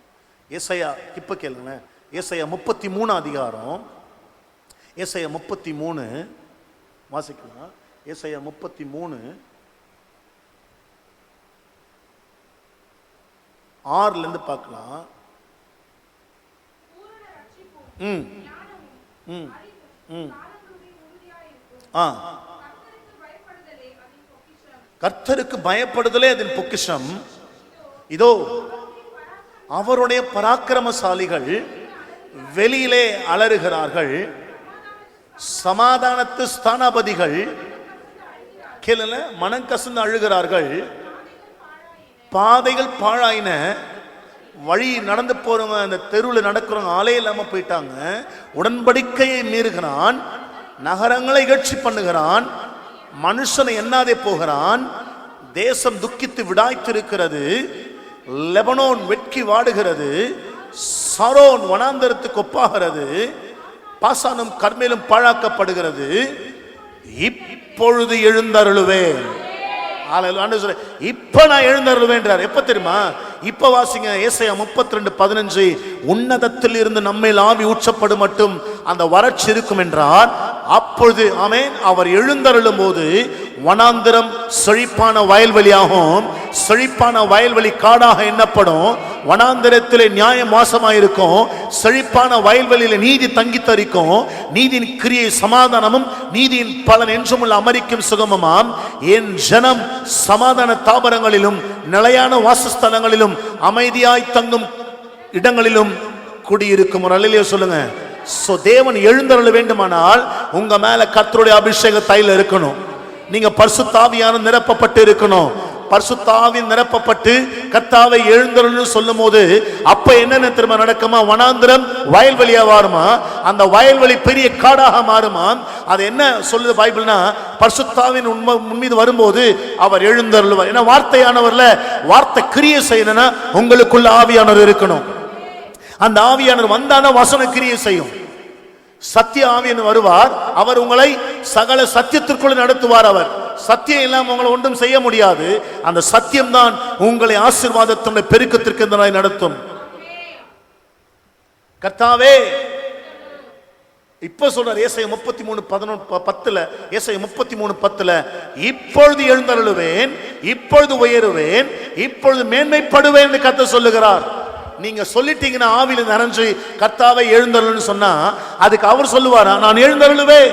Speaker 1: ஏசாயா இப்ப கேளுங்களேன், ஏசாயா 33 அதிகாரம், ஏசாயா 33 வாசிக்கலாம். ஏசாயா 33 6 பார்க்கலாம். கர்த்தருக்கு பயப்படுதலே அதன் பொக்கிஷம். இதோ அவருடைய பராக்கிரமசாலிகள் வெளியிலே அலறுகிறார்கள், சமாதானத்து ஸ்தானாபதிகள் கேளல மனம் கசந்து அழுகிறார்கள். பாதைகள் பாழாயின, வழி நடந்து போறவங்க, அந்த தெருவில் நடக்கிறவங்க ஆளே இல்லாம போயிட்டாங்க. உடன்படிக்கையை மீறுகிறான், நகரங்களை இகழ்ச்சி பண்ணுகிறான், மனுஷனை எண்ணாதே போகிறான். தேசம் துக்கித்து விடாய்த்திருக்கிறது, லெபனோன் வெட்கி வாடுகிறது, சரோன் வனாந்தரத்துக்கு ஒப்பாகிறது, பாசானும் கர்மேலும் பாழாக்கப்படுகிறது. இப்பொழுது எழுந்தருளுவேன். இப்ப நான் எழுந்தருளுவேன்றார். எப்ப தெரியுமா? இப்ப வாசிங்க ஏசாயா 32:15. உன்னதத்தில் இருந்து நம்மேல் ஆவி ஊற்றப்படும் மட்டும் அந்த வறட்சி இருக்கும் என்றார். அப்பொழுது ஆமென், அவர் எழுந்தருளும் போது வனாந்திரம் செழிப்பான வயல்வெளியாகும். செழிப்பான வயல்வெளி காடாக எண்ணப்படும். வனாந்திரத்திலே நியாயம் வாசமாயிருக்கும். செழிப்பான வயல்வெளியில நீதி தங்கி தரிக்கும். நீதியின் கிரியை சமாதானமும் நீதியின் பலன் என்றுமுள்ள அமரிக்கும் சுகமுமாம். என் ஜனம் சமாதான தாபரங்களிலும் நிலையான வாசஸ்தலங்களிலும் அமைதியாய் தங்கும் இடங்களிலும் குடியிருக்கும். ஒரு அல்லேலூயா சொல்லுங்க. சோ தேவன் எழுந்தருள வேண்டுமானால் உங்க மேல கர்த்தருடைய அபிஷேக தைலம் இருக்கணும். நீங்க பரிசுத்த ஆவியானவரால் நிரப்பப்பட்டு இருக்கணும். பரிசுத்த ஆவியால் நிரப்பப்பட்டு கர்த்தாவை எழுந்தருள்னு சொல்லும் போது அப்ப என்னென்ன திரும்ப நடக்குமா? வனாந்திரம் வயல்வெளியா மாறுமா. அந்த வயல்வெளி பெரிய காடாக மாறுமா. அது என்ன சொல்லுது பைபிள்னா, பரிசுத்த ஆவியின் உன் மீது வரும்போது அவர் எழுந்தருளுவார். ஏன்னா வார்த்தையானவர்ல வார்த்தை கிரியை செய்யணும்னா உங்களுக்குள்ள ஆவியானவர் இருக்கணும். அந்த ஆவியானவர் வந்தான வசன கிரியை செய்யும். சத்திய ஆவியானவர் வருவார். அவர் உங்களை சகல சத்தியத்திற்குள் நடத்துவார். அவர் சத்தியம் இல்லாம உங்களை ஒன்றும் செய்ய முடியாது. அந்த சத்தியம் தான் உங்களை ஆசீர்வாதத்தினுடைய பெருக்கத்திற்கு நடத்தும். கர்த்தாவே இப்ப சொல்றார் ஏசாயா 33:10. ஏசாயா 33:10 இப்பொழுது எழுந்தருளுவேன், இப்பொழுது உயருவேன், இப்பொழுது மேன்மைப்படுவேன் என்று கர்த்தர் சொல்லுகிறார். நீங்க சொல்லிட்டீங்கன்னா ஆவியில நிறைஞ்சு கர்த்தாவை எழுந்தருள்னு சொன்னா அதுக்கு அவர் சொல்லுவாரா, நான் எழுந்தருளுவேன்.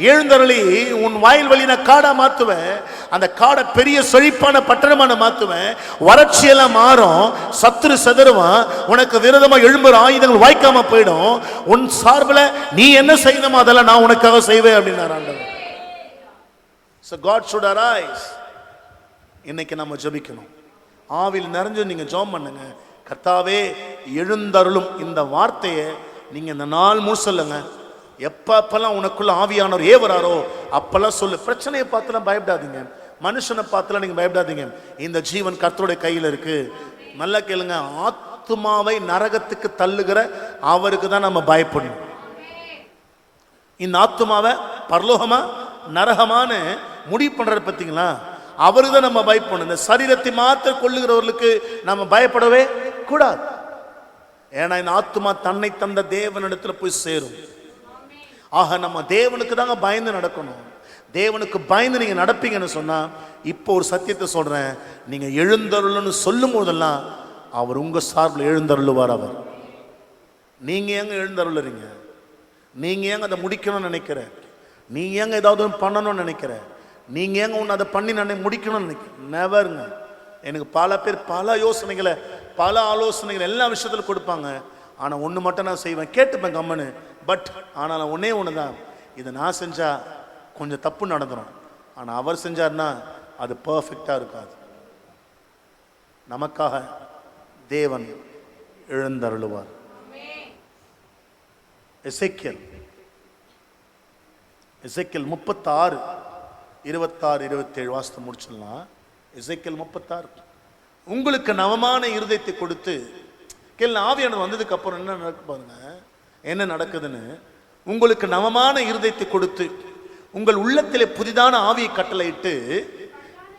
Speaker 1: எழுந்தருளி உன் வயல்வெளி நான் காடா மாத்துவேன். அந்த காடை பெரிய செழிப்பான பட்டணமான மாத்துவேன். வறட்சியெல்லாம் மாறும், சத்துரு செதறுவான், உனக்கு விரோதமா எழும்புற ஆயுதங்கள் வாய்க்காம போயிடும். உன் சார்பில் நீ என்ன செய்யணுமோ அதெல்லாம் நான் உனக்காக செய்வேன் அப்படின்னார் ஆண்டவர். So God should arise. இன்னைக்கு நம்ம ஜெபிக்கணும். ஆவியில் நிறைஞ்சு நீங்க ஜெபம் பண்ணுங்க. கர்த்தாவே எழுந்தருளும் இந்த வார்த்தையை நீங்க இந்த நாள் முழு சொல்லுங்க. எப்பப்பெல்லாம் உனக்குள்ள ஆவியானவர் ஏவராரோ அப்பெல்லாம் சொல்லு. பிரச்சனையை பார்த்துலாம் பயப்படாதீங்க, மனுஷனை பார்த்துலாம் நீங்க பயப்படாதீங்க. இந்த ஜீவன் கர்த்தருடைய கையில் இருக்கு. நல்லா கேளுங்க, ஆத்துமாவை நரகத்துக்கு தள்ளுகிற அவருக்கு தான் நம்ம பயப்படணும். இந்த ஆத்துமாவை பரலோகமா நரகமான முடிவு பண்றது பார்த்தீங்களா, அவருக்கு தான் நம்ம பயப்படணும். இந்த சரீரத்தை மாத்திர கொள்ளுகிறவர்களுக்கு நம்ம பயப்படவே கூடாது. ஏன்னா இந்த ஆத்துமா தன்னை தந்த தேவனிடத்துல போய் சேரும். ஆக நம்ம தேவனுக்கு தாங்க பயந்து நடக்கணும். தேவனுக்கு பயந்து நீங்க நடப்பீங்கன்னு சொன்னா, இப்போ ஒரு சத்தியத்தை சொல்றேன், நீங்க எழுந்தருள்னு சொல்லும் போதெல்லாம் அவர் உங்க சார்பில் எழுந்தருளுவார். அவர் நீங்க ஏங்க எழுந்தருளுறீங்க? நீங்க ஏங்க அதை முடிக்கணும்னு நினைக்கிற? நீங்க ஏங்க ஏதாவது பண்ணணும்னு நினைக்கிற? நீங்க ஏங்க ஒன்று அதை பண்ணி நான் முடிக்கணும்னு நினைக்கிறேன்? நெவருங்க. எனக்கு பல பேர் பல யோசனைகளை பல ஆலோசனைகள் எல்லா விஷயத்திலும் கொடுப்பாங்க. ஆனால் ஒன்று மட்டும் நான் செய்வேன், கேட்டுப்பேன் கம்மனு. பட் ஆனால் ஒன்னே ஒன்று தான், இதை நான் செஞ்சா கொஞ்சம் தப்பு நடந்துடும். ஆனால் அவர் செஞ்சார்னா அது பர்ஃபெக்டாக இருக்காது. நமக்காக தேவன் எழுந்தருளுவார். எசேக்கியேல் 36, 26, 27 வாசத்தை முடிச்சிடலாம். எசேக்கியேல் 36. உங்களுக்கு நவமான இருதயத்தை கொடுத்து கேள்வி. ஆவியானவர் வந்ததுக்கு அப்புறம் என்ன நடக்கு பாருங்க, என்ன நடக்குதுன்னு. உங்களுக்கு நவமான இருதயத்தை கொடுத்து உங்கள் உள்ளத்திலே புதிதான ஆவியை கட்டளையிட்டு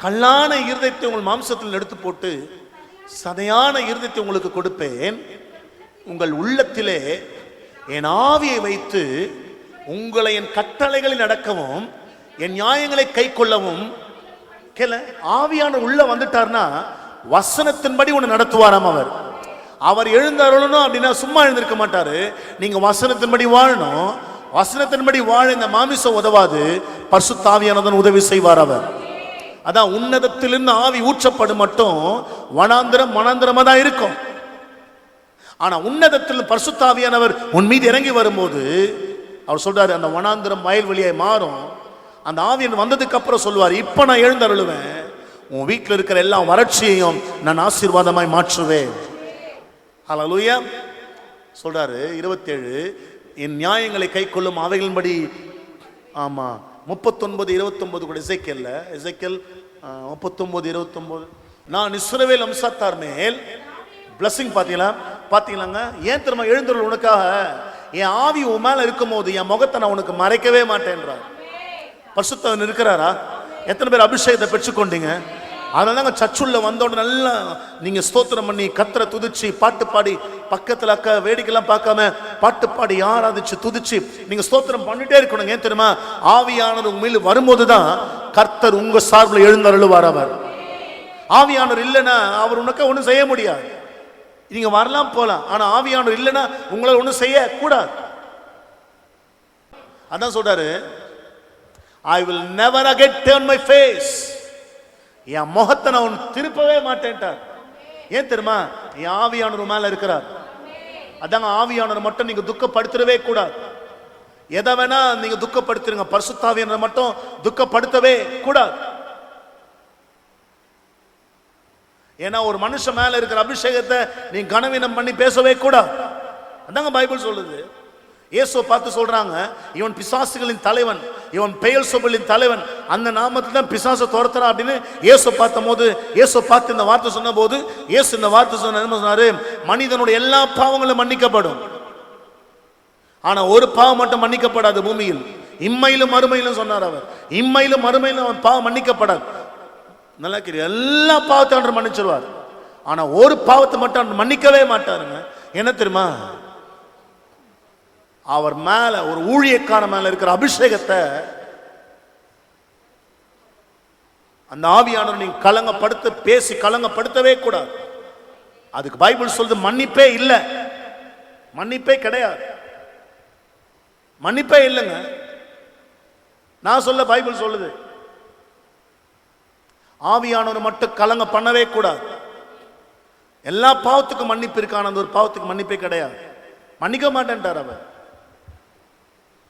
Speaker 1: கல்லான இருதயத்தை உங்கள் மாம்சத்தில் எடுத்து போட்டு சதையான இருதயத்தை உங்களுக்கு கொடுப்பேன். உங்கள் உள்ளத்திலே என் ஆவியை வைத்து உங்களை என் கட்டளைகளில் நடக்கவும் என் நியாயங்களை கை கொள்ளவும். கேள, ஆவியான உள்ள வந்துட்டார்னா வசனத்தின்படி உன்னை நடத்துவாராம். அவர் எழுந்தருளணும் அப்படின்னா சும்மா எழுந்திருக்க மாட்டாரு. நீங்க வசனத்தின்படி வாழணும். வசனத்தின்படி வாழ இந்த மாமிசம் உதவாது, பரிசுத்த ஆவியானவர் உதவி செய்வார். அவர் அதான் உன்னதத்திலிருந்து ஆவி ஊற்றப்படும் மட்டும் வனாந்திரம் வனாந்திரமா தான் இருக்கும். ஆனா உன்னதத்தில் பரிசுத்த ஆவியானவர் உன் மீது இறங்கி வரும்போது அவர் சொல்றாரு, அந்த வனாந்திரம் வயல்வெளியாய் மாறும். அந்த ஆவியன் வந்ததுக்கு அப்புறம் சொல்லுவார், இப்ப நான் எழுந்தருளுவேன், உன் வீட்டில் இருக்கிற எல்லா வறட்சியையும் நான் ஆசீர்வாதமாய் மாற்றுவேன். ஹல்லேலூயா. சொல்றாரு 27, என் நியாயங்களை கை கொள்ளும் அவைகளின்படி. ஆமா, 39:29 கூட எசேக்கியேல் 39:29, நான் இஸ்ரவேல் வம்சத்தார் மேல் பிளஸிங் பாத்தீங்களாங்க. ஏன் திரும்ப எழுந்தருள் உனக்காக, என் ஆவி உன் மேல இருக்கும் போது என் முகத்தை நான் உனக்கு மறைக்கவே மாட்டேன்றார். பரிசுத்தவன் இருக்கிறாரா? எத்தனை பேர் அபிஷேகத்தை பெற்றுக்கொண்டீங்க? அதனால சர்ச்சுள்ள வந்தோட நல்லா நீங்க ஸ்தோத்திரம் பண்ணி கர்த்தரை துதிச்சு பாட்டு பாடி, பக்கத்துல அக்கா வேடிக்கைலாம் பார்க்காம பாட்டு பாடி ஆராதிச்சு துதிச்சு நீங்க ஸ்தோத்திரம் பண்ணிட்டே இருக்கணும். ஏன் தெரியுமா? ஆவியானவர் உங்க மேல வரும்போதுதான் கர்த்தர் உங்க சார்பில் எழுந்தருளுவார். அவர் ஆவியானவர் இல்லைன்னா அவர் உனக்கு ஒன்றும் செய்ய முடியாது. நீங்க வரலாம் போலாம், ஆனா ஆவியானவர் இல்லைன்னா உங்களால் ஒன்றும் செய்ய கூடாது. அதான் சொல்றாரு, I will never again turn my face. என் முகத்தை நான் திருப்பவே மாட்டேன்ட்டார். ஏன் தெரியுமா? என் ஆவியானவர் மேல இருக்கிறார். அதாங்க, ஆவியானவர் மட்டும் நீங்க துக்கப்படுத்தவே கூடாது. எதை வேணா நீங்க துக்கப்படுத்துறீங்க, பரிசுத்தாவியானவர் மட்டும் துக்கப்படுத்தவே கூடாது. ஏன்னா ஒரு மனுஷன் மேல இருக்கிற அபிஷேகத்தை நீ கனவீனம் பண்ணி பேசவே கூடாது. அதாங்க பைபிள் சொல்லுது. இயேசு பார்த்து சொல்றாங்க, இவன் பிசாசுகளின் தலைவன், இவன் பெயல்செபூலின் தலைவன், அந்த நாமத்தில் தான் பிசாசை துரத்துறா அப்படின்னு இயேசு பார்த்தபோது, இயேசு பார்த்து இந்த வார்த்தை சொன்ன போது, இயேசு இந்த வார்த்தை சொன்னாரு, மனிதனுடைய எல்லா பாவங்களும் மன்னிக்கப்படும், ஆனா ஒரு பாவம் மட்டும் மன்னிக்கப்படாது பூமியில், இம்மையிலும் மறுமையிலும் சொன்னார் அவர். இம்மையிலும் மறுமையிலும் அவன் பாவம் மன்னிக்கப்படாது. நல்லா கேள்வி. எல்லா பாவத்தை மன்னிச்சிருவார், ஆனா ஒரு பாவத்தை மட்டும் மன்னிக்கவே மாட்டாருங்க. என்ன தெரியுமா? அவர் மேல, ஒரு ஊழியக்கார மேல இருக்கிற அபிஷேகத்தை அந்த ஆவியானவர் நீங்க கலங்கப்படுத்த பேசி கலங்கப்படுத்தவே கூடாது. அதுக்கு பைபிள் சொல்லுது, மன்னிப்பே இல்லை, மன்னிப்பே கிடையாது, மன்னிப்பே இல்லைங்க. நான் சொல்ல பைபிள் சொல்லுது, ஆவியானவர் மட்டும் கலங்க பண்ணவே கூடாது. எல்லா பாவத்துக்கும் மன்னிப்பு இருக்கான, அந்த ஒரு பாவத்துக்கு மன்னிப்பே கிடையாது, மன்னிக்க மாட்டேன்ட்டார் அவர்.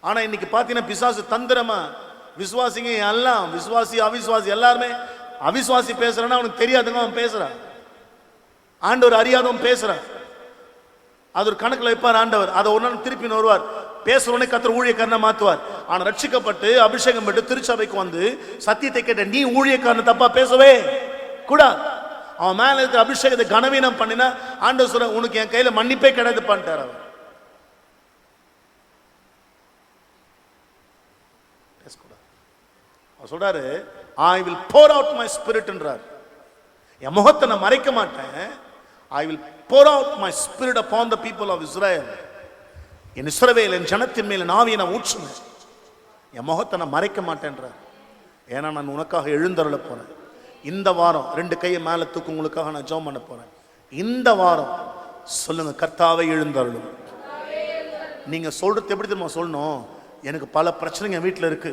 Speaker 1: ஆனா இன்னைக்கு பாத்தீங்கன்னா பிசாசு தந்திரமா விசுவாசிங்க எல்லாம், விசுவாசி அவிசுவாசி எல்லாருமே, அவிசுவாசி பேசுறான்னா அவனுக்கு தெரியாதுங்க, அவன் பேசுறான். ஆண்டவர் அறியாதவன் பேசுறான். அது ஒரு கணக்குல வைப்பார் ஆண்டவர், அதை ஒரு நாள் திருப்பி வருவார். பேசுறவனே கர்த்தர் ஊழியக்காரனை மாத்துவார். ஆனா ரட்சிக்கப்பட்டு அபிஷேகம் பெற்று திருச்சபைக்கு வந்து சத்தியத்தை கேட்ட நீ ஊழியக்காரனை தப்பா பேசவே கூடாது. அவன் மேல இருக்கிற அபிஷேகத்தை கனவீனம் பண்ணினா ஆண்டவர் சொல்ற, உனக்கு என் கையில மன்னிப்பே கிடையாது பண்ணிட்டார் அவர். சொல்றாரு, I will pour out my spirit என்றார். என் முகத்தை நான் மறைக்க மாட்டேன். I will pour out my spirit upon the people of Israel. என் இஸ்ரவேல் என் ஜனத்தின் மேல் ஆவியை நான் ஊற்றுவேன், என் முகத்தை நான் மறைக்க மாட்டேன்றார். ஏன்னா நான் உனக்காக எழுந்தருள போறேன். இந்த வாரம் 2 கையை மேல தூக்கு, உங்களுக்காக நான் ஜெபம் பண்ண போறேன். இந்த வாரம் சொல்லுங்க, கர்த்தாவே எழுந்தருளும். நீங்க சொல்றது எப்படி தெரியுமா சொல்லணும்? எனக்கு பல பிரச்சனைங்க என் வீட்டில் இருக்கு,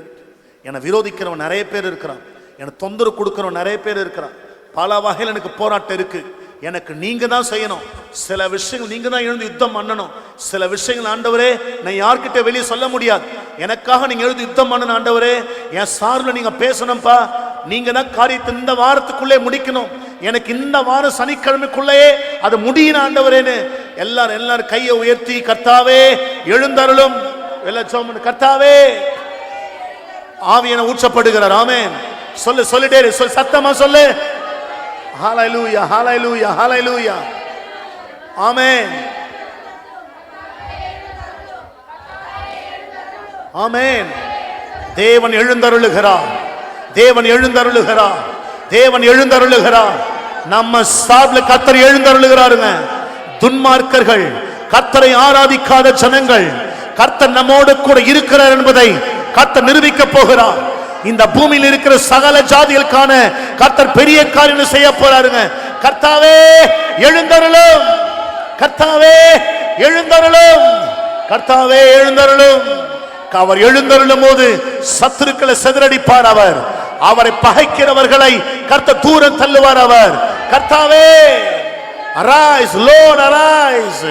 Speaker 1: என்னை விரோதிக்கிறவன் நிறைய பேர் இருக்கிறான், எனக்கு தொந்தரவு கொடுக்கிறவன் நிறைய பேர் இருக்கிறான், பல வகையில் எனக்கு போராட்டம் இருக்கு. எனக்கு நீங்க தான் செய்யணும். சில விஷயங்கள் நீங்க தான் எழுந்து யுத்தம் பண்ணணும். சில விஷயங்கள் ஆண்டவரே நான் யார்கிட்ட வெளியே சொல்ல முடியாது, எனக்காக நீங்க எழுந்து யுத்தம் பண்ணணும். ஆண்டவரே என் சார்பில் நீங்க பேசணும்ப்பா, நீங்க தான் காரியத்தை இந்த வாரத்துக்குள்ளே முடிக்கணும், எனக்கு இந்த வாரம் சனிக்கிழமைக்குள்ளேயே அது முடியணும் ஆண்டவரேன்னு எல்லாரும் கையை உயர்த்தி கர்த்தாவே எழுந்தருளும். கர்த்தாவே ஆவியனை ஊற்றப்படுகிறார். ஆமென். சொல்லிட்டே சொல்லு, சத்தமா சொல்லு. ஹல்லேலூயா, ஹல்லேலூயா, ஹல்லேலூயா. ஆமென், ஆமென். தேவன் எழுந்தருளுகிறார், தேவன் எழுந்தருளுகிறார், தேவன் எழுந்தருளுகிறார். நம்ம சார்பில் கர்த்தர் எழுந்தருளுகிறாருங்க. துன்மார்க்கர்கள், கர்த்தரை ஆராதிக்காத ஜனங்கள், கர்த்தர் நம்மோடு கூட இருக்கிறார் என்பதை கர்த்தர் நிரூபிக்க போகிறார். இந்த பூமியில் இருக்கிற சகல ஜாதிகளுக்கான கர்த்தர் பெரிய காரியங்களை செய்ய போறாருங்க. கர்த்தாவே எழுந்தருளும், கர்த்தாவே எழுந்தருளும், கர்த்தாவே எழுந்தருளும். அவர் எழுந்தருளும் போது சத்துருக்களை சிதறடிப்பார். அவர் அவரை பகைக்கிறவர்களை கர்த்தர் தூரம் தள்ளுவார். அவர் கர்த்தாவே அரைஸ், லோர்ட் அரைஸ்,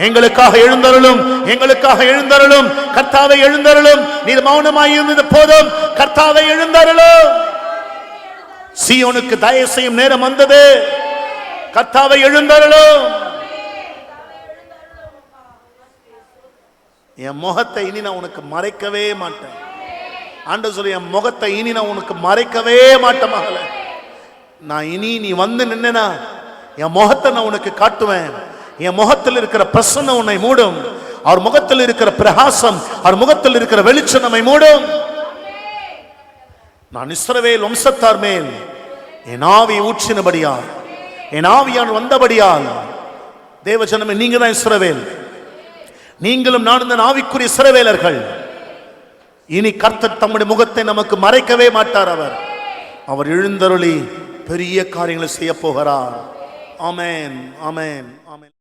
Speaker 1: எங்களுக்காக எழுந்தருளும், எங்களுக்காக எழுந்தருளும். கர்த்தாவே எழுந்தருளும். நீர் மௌனமாய் இருந்தது போதும், கர்த்தாவே எழுந்தருளும். சீயோனுக்கு தயவு செய்யும் நேரம் வந்தது. கர்த்தாவே எழுந்தருளும். என் முகத்தை இனி நான் உனக்கு மறைக்கவே மாட்டேன். ஆண்டவர் சொல்லி, என் முகத்தை இனி நான் உனக்கு மறைக்கவே மாட்டேன் மகளே. நான் இனி நீ வந்து நின்னா என் முகத்தை நான் உனக்கு காட்டுவேன். என் முகத்தில் இருக்கிற பிரசன்னம் உன்னை மூடும். அவர் முகத்தில் இருக்கிற பிரகாசம், அவர் முகத்தில் இருக்கிற வெளிச்சம் நம்மை மூடும். நான் இஸ்ரவேல் வம்சத்தார் மேல் என் ஆவியை ஊற்றினபடியால், என் ஆவியான் வந்தபடியால், தேவஜனமே நீங்க தான் இஸ்ரவேல், நீங்களும் நான் இந்த ஆவிக்குரிய இஸ்ரவேலர்கள். இனி கர்த்தர் தம்முடைய முகத்தை நமக்கு மறைக்கவே மாட்டார். அவர் எழுந்தருளி பெரிய காரியங்களை செய்ய போகிறார். ஆமென், ஆமென், ஆமென்.